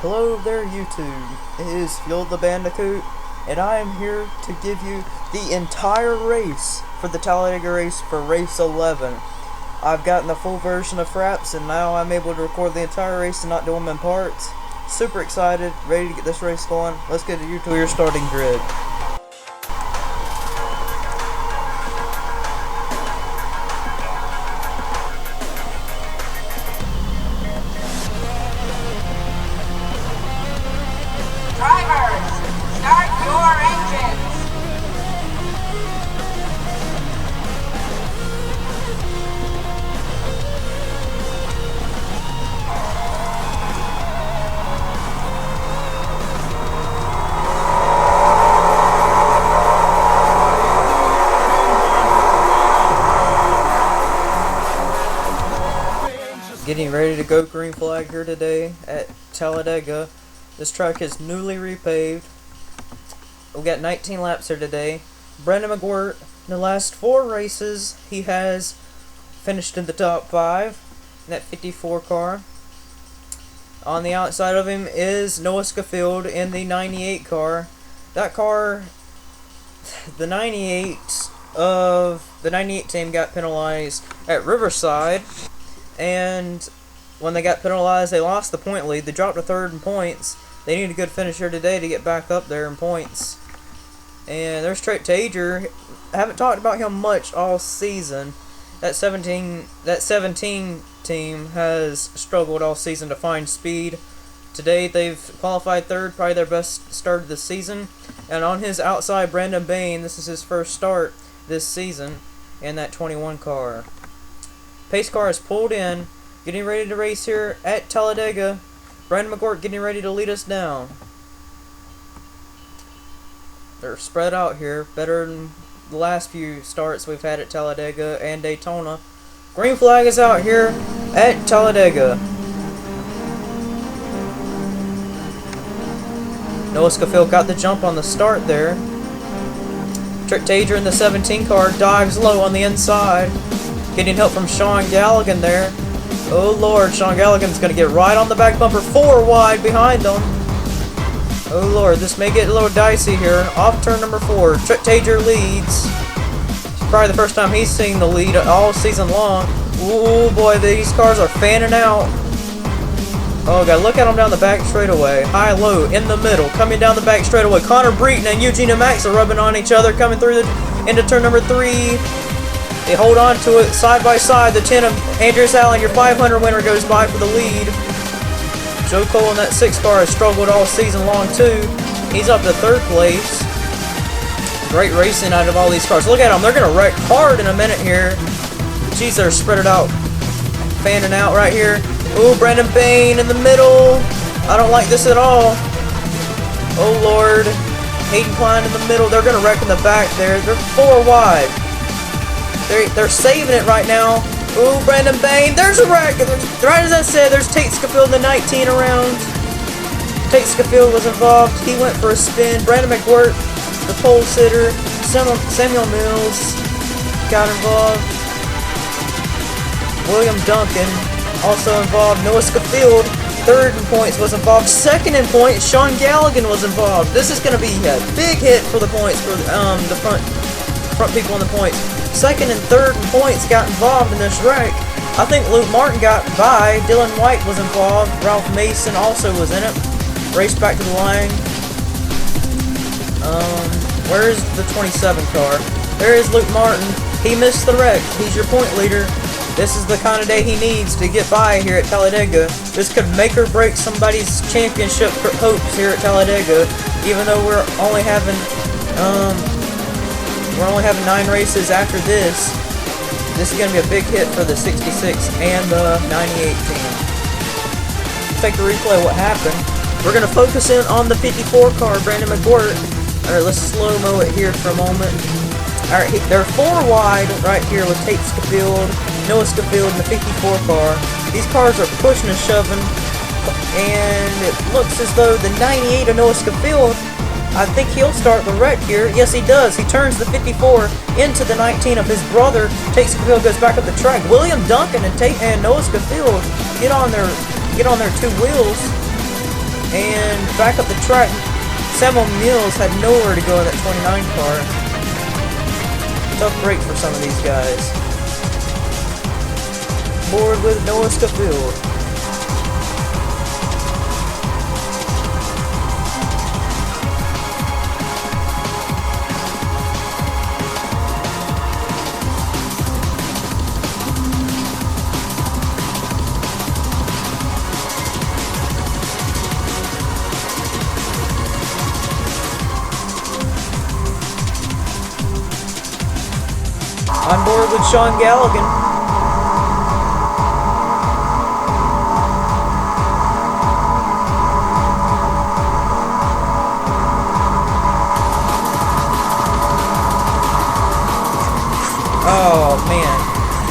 Hello there YouTube, it is Fuel the Bandicoot, and I am here to give you the entire race for the Talladega race for race 11. I've gotten the full version of Fraps, and now I'm able to record the entire race and not do them in parts. Super excited, ready to get this race going. Let's get you to your starting grid. Drivers, start your engines! Getting ready to go green flag here today at Talladega. This track is newly repaved. We got 19 laps here today. Brendan McGirt, in the last 4 races, he has finished in the top 5 in that 54 car. On the outside of him is Noah Schofield in the 98 car. That car, the 98 team got penalized at Riverside, and when they got penalized, they lost the point lead. They dropped to 3rd in points. They need a good finisher today to get back up there in points. And there's Trent Tager. I haven't talked about him much all season. That 17 team has struggled all season to find speed. Today they've qualified 3rd, probably their best start of the season. And on his outside, Brandon Bain, this is his first start this season in that 21 car. Pace car is pulled in, getting ready to race here at Talladega. Brendan McGirt getting ready to lead us down. They're spread out here, better than the last few starts we've had at Talladega and Daytona. Green flag is out here at Talladega. Noah Schofield got the jump on the start there. Trent Tager in the 17 car dives low on the inside. Getting help from Sean Galligan there. Oh Lord, Sean Galligan's going to get right on the back bumper, 4 wide behind them. Oh Lord, this may get a little dicey here. Off turn number 4, Trent Tager leads. It's probably the first time he's seen the lead all season long. Oh boy, these cars are fanning out. Oh, gotta look at them down the back straightaway. High-low, in the middle, coming down the back straightaway. Connor Breton and Eugene and Max are rubbing on each other, coming through into turn number 3. They hold on to it side by side. The 10 of Andrews Allen, your 500 winner, goes by for the lead. Joe Cole in that 6 car has struggled all season long too. He's up to 3rd place. Great racing out of all these cars. Look at them. They're going to wreck hard in a minute here. Jeez, they're spread it out. Fanning out right here. Ooh, Brandon Bain in the middle. I don't like this at all. Oh, Lord. Hayden Klein in the middle. They're going to wreck in the back there. They're 4 wide. They're saving it right now. Ooh, Brandon Bain. There's a wreck. Right as I said, there's Tate Schofield in the 19 around. Tate Schofield was involved. He went for a spin. Brandon McGirt, the pole sitter. Samuel Mills got involved. William Duncan also involved. Noah Schofield, 3rd in points, was involved. 2nd in points, Sean Galligan was involved. This is going to be a big hit for the points for the front people on the points. 2nd and 3rd in points got involved in this wreck. I think Luke Martin got by. Dillion White was involved. Ralph Mason also was in it. Raced back to the line. Where's the 27 car? There is Luke Martin. He missed the wreck. He's your point leader. This is the kind of day he needs to get by here at Talladega. This could make or break somebody's championship hopes here at Talladega. Even though we're only having 9 races after this. This is going to be a big hit for the 66 and the 98 team. Let's take a replay of what happened. We're going to focus in on the 54 car, Brandon McGirt. Alright, let's slow-mo it here for a moment. Alright, they're 4 wide right here with Tate Schofield, Noah Schofield in the 54 car. These cars are pushing and shoving, and it looks as though the 98 of Noah Schofield, I think he'll start the wreck here. Yes, he does. He turns the 54 into the 19 of his brother. Tate Schofield goes back up the track. William Duncan and Noah Schofield get on their 2 wheels. And back up the track, Samuel Mills had nowhere to go in that 29 car. Tough break for some of these guys. Board with Noah Scofield. On board with Sean Galligan. Oh man,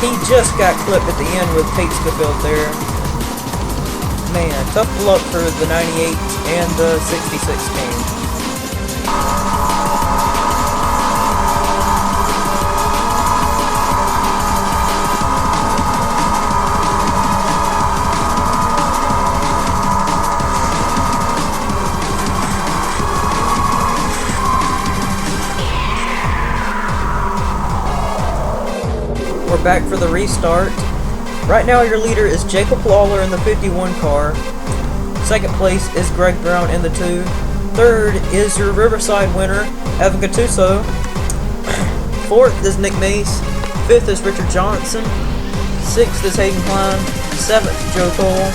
he just got clipped at the end with Tate Scofield there. Man, tough luck for the 98 and the 66 team. We're back for the restart. Right now your leader is Jacob Lawler in the 51 car. Second place is Greg Brown in the 2. Third is your Riverside winner, Evan Gattuso. Fourth is Nick Mace. Fifth is Richard Johnson. Sixth is Hayden Klein. Seventh, Joe Cole.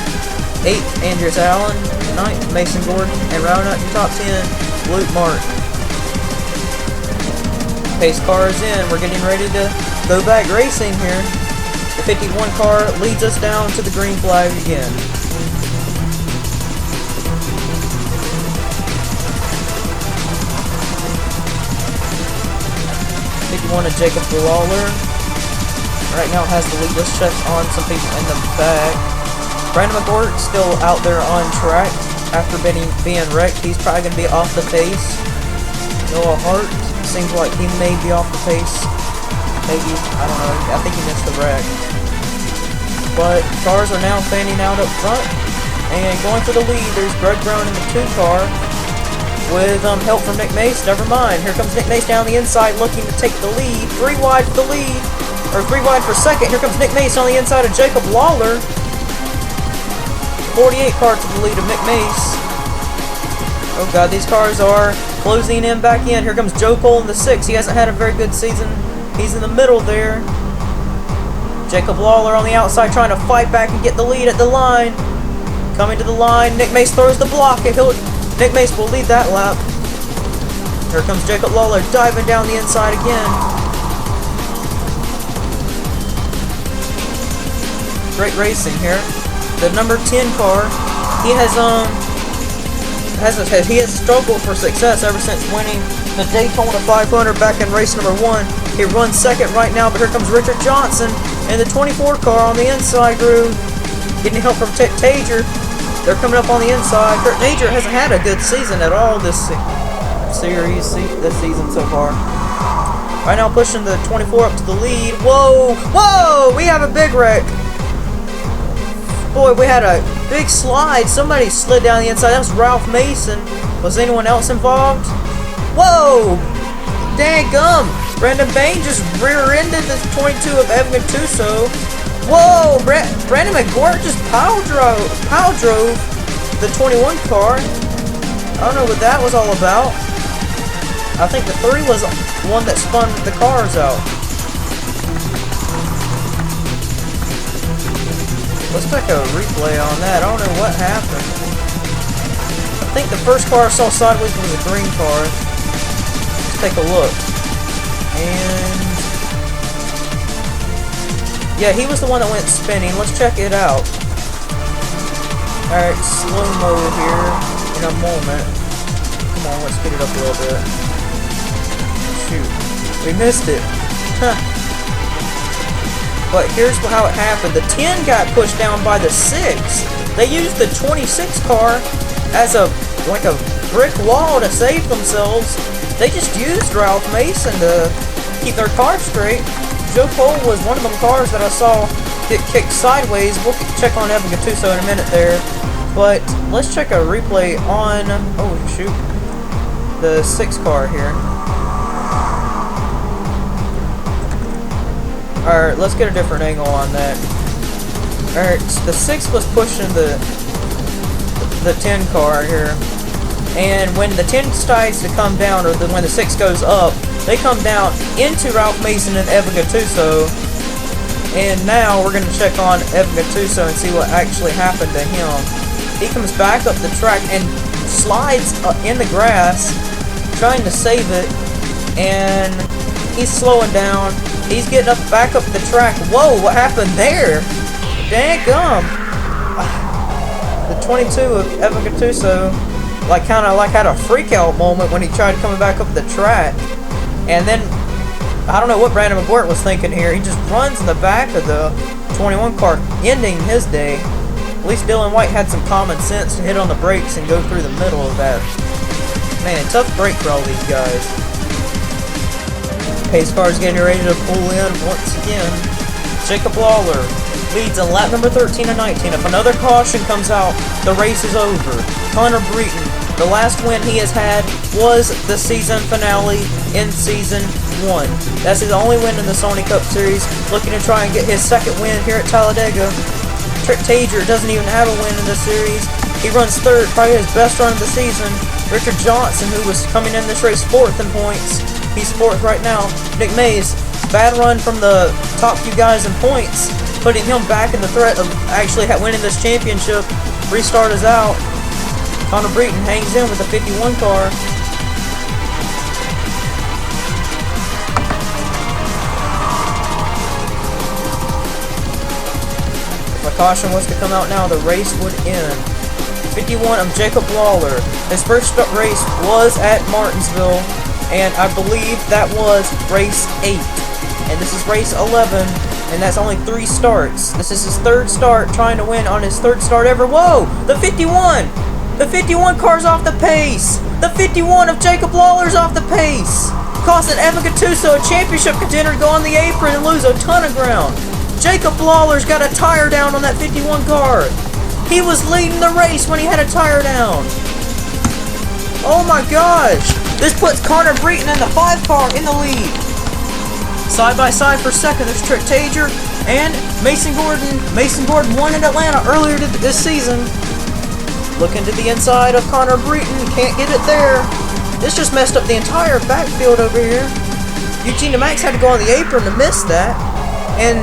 Eighth, Andrews Allen. Ninth, Mason Gordon. And rounding out your top 10, Luke Martin. Pace car is in. We're getting ready to go back racing here. The 51 car leads us down to the green flag again. One of Jacob Lawler. Right now has the lead. Let's check on some people in the back. Brandon McGort still out there on track after being wrecked. He's probably going to be off the pace. Noah Hart seems like he may be off the pace. Maybe, I don't know. I think he missed the wreck. But cars are now fanning out up front. And going for the lead, there's Greg Brown in the 2 car. With help from Nick Mace. Never mind. Here comes Nick Mace down the inside looking to take the lead. 3 wide for the lead. Or 3 wide for second. Here comes Nick Mace on the inside of Jacob Lawler. 48 car to the lead of Nick Mace. Oh god, these cars are closing in back in. Here comes Joe Cole in the 6. He hasn't had a very good season. He's in the middle there. Jacob Lawler on the outside trying to fight back and get the lead at the line. Coming to the line. Nick Mace throws the block and Nick Mace will lead that lap. Here comes Jacob Lawler diving down the inside again. Great racing here. The number 10 car, he has struggled for success ever since winning the Daytona 500 back in race number 1. He runs second right now, but here comes Richard Johnson in the 24 car on the inside groove, getting help from Tager. They're coming up on the inside. Kurt Nager hasn't had a good season at all this season so far. Right now pushing the 24 up to the lead. Whoa! Whoa! We have a big wreck. Boy, we had a big slide. Somebody slid down the inside. That was Ralph Mason. Was anyone else involved? Whoa! Dadgum! Brandon Bain just rear-ended the 22 of Evan Gattuso. Whoa! Brandon McGort just power drove the 21 car. I don't know what that was all about. I think the 3 was the one that spun the cars out. Let's take a replay on that. I don't know what happened. I think the first car I saw sideways was a green car. Let's take a look. And yeah, he was the one that went spinning. Let's check it out. Alright, slow-mo here in a moment. Come on, let's speed it up a little bit. Shoot. We missed it. Huh. But here's how it happened. The 10 got pushed down by the 6. They used the 26 car as like a brick wall to save themselves. They just used Ralph Mason to keep their car straight. Joe Cole was one of them cars that I saw get kicked sideways. We'll check on Evan Gattuso in a minute there. But let's check a replay on, oh shoot, the 6 car here. Alright, let's get a different angle on that. Alright, the 6 was pushing the 10 car here. And when the 10 decides to come down, or when the 6 goes up, they come down into Ralph Mason and Evan Gattuso. And now we're going to check on Evan Gattuso and see what actually happened to him. He comes back up the track and slides in the grass, trying to save it. And he's slowing down. He's getting back up the track. Whoa, what happened there? Dang-gum. The 22 of Evan Gattuso kind of had a freak out moment when he tried coming back up the track. And then I don't know what Brandon McGuire was thinking here. He just runs in the back of the 21 car, ending his day. At least Dillion White had some common sense to hit on the brakes and go through the middle of that. Man, tough break for all these guys. Pace car is getting ready to pull in once again. Jacob Lawler leads in lap number 13 and 19. If another caution comes out, the race is over. Connor Breton, the last win he has had was the season finale in Season 1. That's his only win in the Sony Cup Series, looking to try and get his second win here at Talladega. Trick Tager doesn't even have a win in the series. He runs third, probably his best run of the season. Richard Johnson, who was coming in this race fourth in points, he's fourth right now. Nick Mays, bad run from the top few guys in points, putting him back in the threat of actually winning this championship. Restart is out. Connor Breton hangs in with the 51 car. If a caution was to come out now, the race would end. 51 of Jacob Lawler. His first race was at Martinsville, and I believe that was race 8. And this is race 11, and that's only 3 starts. This is his third start, trying to win on his third start ever. Whoa! The 51! The 51 car's off the pace! The 51 of Jacob Lawler's off the pace! Costing Evan Gattuso, a championship contender, to go on the apron and lose a ton of ground. Jacob Lawler's got a tire down on that 51 car. He was leading the race when he had a tire down. Oh my gosh! This puts Connor Breton in the 5 car in the lead. Side by side for second, there's Trick Tager and Mason Gordon. Mason Gordon won in Atlanta earlier this season. Looking to the inside of Connor Breton, can't get it there. This just messed up the entire backfield over here. Eugene DeMax had to go on the apron to miss that. And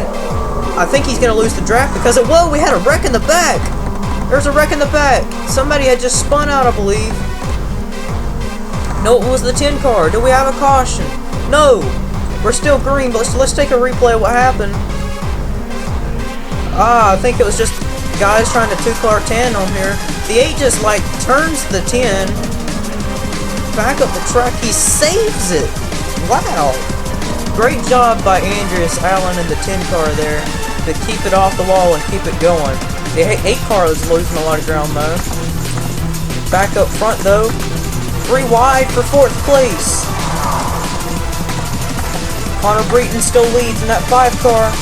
I think he's going to lose the draft because of, whoa, we had a wreck in the back. There's a wreck in the back. Somebody had just spun out, I believe. No, it was the 10 car. Do we have a caution? No. We're still green, but let's take a replay of what happened. I think it was just guys trying to 2-car 10 on here. The 8 just turns the 10 back up the track. He saves it. Wow. Great job by Andreas Allen in the 10 car there to keep it off the wall and keep it going. The 8 car is losing a lot of ground though. Back up front though. 3 wide for 4th place. Connor Breton still leads in that 5 car.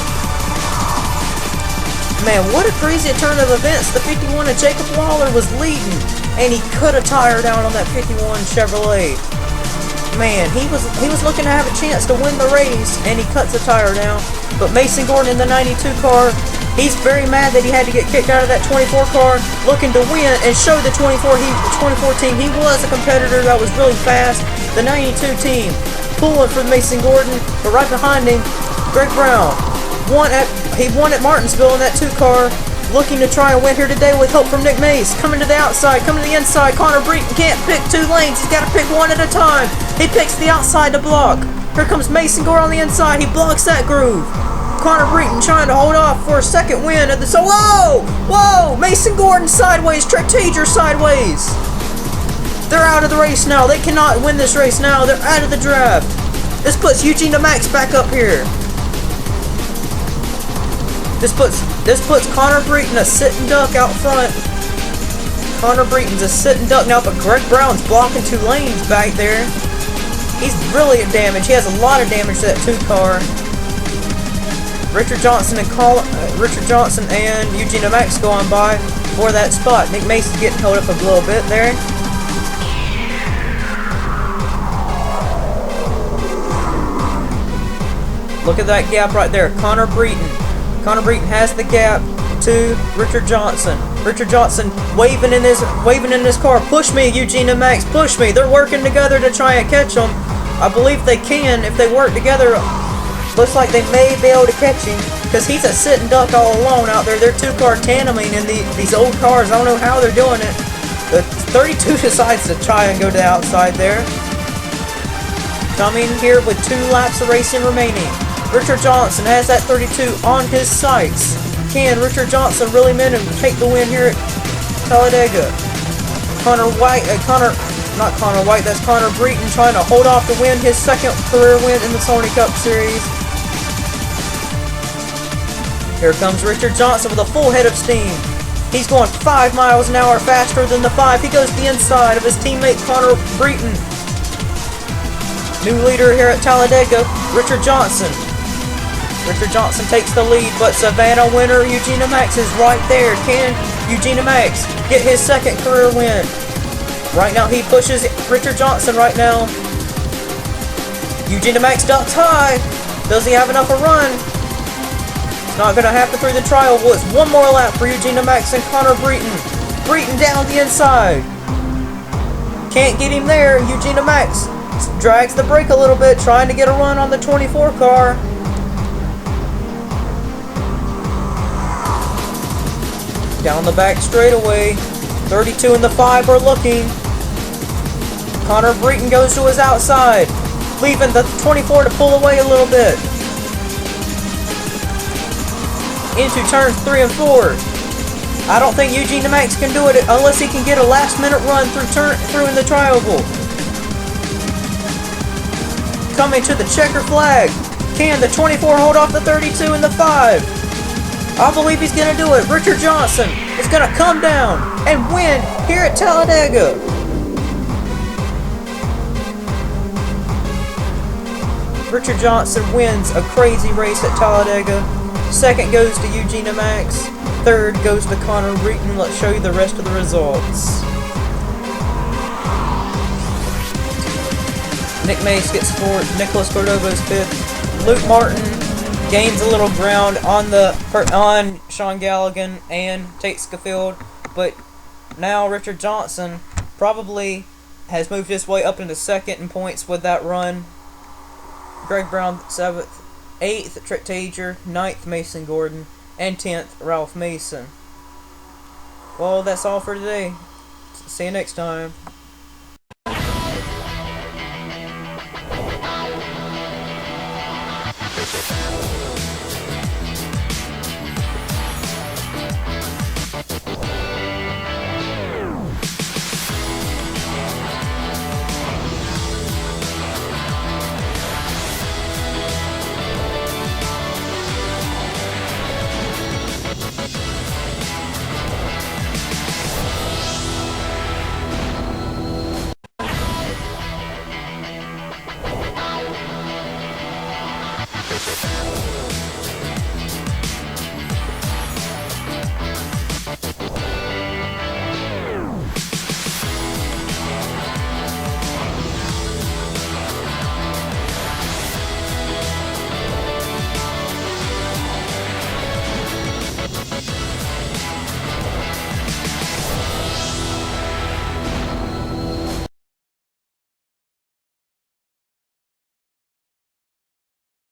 Man, what a crazy turn of events. The 51 of Jacob Lawler was leading, and he cut a tire down on that 51 Chevrolet. Man, he was looking to have a chance to win the race, and he cuts a tire down. But Mason Gordon in the 92 car, he's very mad that he had to get kicked out of that 24 car, looking to win and show the 24 team he was a competitor that was really fast. The 92 team pulling for Mason Gordon, but right behind him, Greg Brown. He won at Martinsville in that 2 car, looking to try and win here today with help from Nick Mays. Coming to the outside, coming to the inside. Connor Breton can't pick 2 lanes. He's got to pick 1 at a time. He picks the outside to block. Here comes Mason Gordon on the inside. He blocks that groove. Connor Breton trying to hold off for a second win. Whoa! Mason Gordon sideways. Trick Tager sideways. They're out of the race now. They cannot win this race now. They're out of the draft. This puts Eugene DeMax back up here. This puts Connor Breton a sitting duck out front. Connor Breton's a sitting duck now, but Greg Brown's blocking 2 lanes back there. He's really at damage. He has a lot of damage to that 2 car. Richard Johnson and Eugene Max going by for that spot. Nick Mason's getting held up a little bit there. Look at that gap right there. Connor Breton. Connor Breton has the gap to Richard Johnson. Richard Johnson waving in his car. Push me, Eugene and Max. Push me. They're working together to try and catch him. I believe they can if they work together. Looks like they may be able to catch him because he's a sitting duck all alone out there. They're two-car tandeming in these old cars. I don't know how they're doing it. The 32 decides to try and go to the outside there. Coming here with 2 laps of racing remaining. Richard Johnson has that 32 on his sights. Can Richard Johnson really take the win here at Talladega? Not Connor White, that's Connor Breton trying to hold off to win his second career win in the Sony Cup Series. Here comes Richard Johnson with a full head of steam. He's going 5 miles an hour faster than the 5. He goes to the inside of his teammate Connor Breton. New leader here at Talladega, Richard Johnson. Richard Johnson takes the lead, but Savannah winner Eugene Max is right there. Can Eugene Max get his second career win? Right now he pushes Richard Johnson right now. Eugene Max ducks high. Does he have enough to run? It's not going to happen through the trial. Well, it's one more lap for Eugene Max and Connor Breton. Breton down the inside. Can't get him there. Eugene Max drags the brake a little bit, trying to get a run on the 24 car. Down the back straightaway. 32 and the 5 are looking. Connor Breton goes to his outside, leaving the 24 to pull away a little bit. Into turns 3 and 4. I don't think Eugene Max can do it unless he can get a last-minute run through in the tri-oval. Coming to the checker flag. Can the 24 hold off the 32 and the 5? I believe he's going to do it. Richard Johnson is going to come down and win here at Talladega. Richard Johnson wins a crazy race at Talladega. Second goes to Eugene Max. Third goes to Connor Breton. Let's show you the rest of the results. Nick Mace gets 4th. Nicholas Cordova's 5th. Luke Martin gains a little ground on Sean Galligan and Tate Scafield, but now Richard Johnson probably has moved his way up into second in points with that run. Greg Brown 7th, 8th Trent Tager, 9th Mason Gordon, and 10th Ralph Mason. Well, that's all for today. See you next time. Thank you.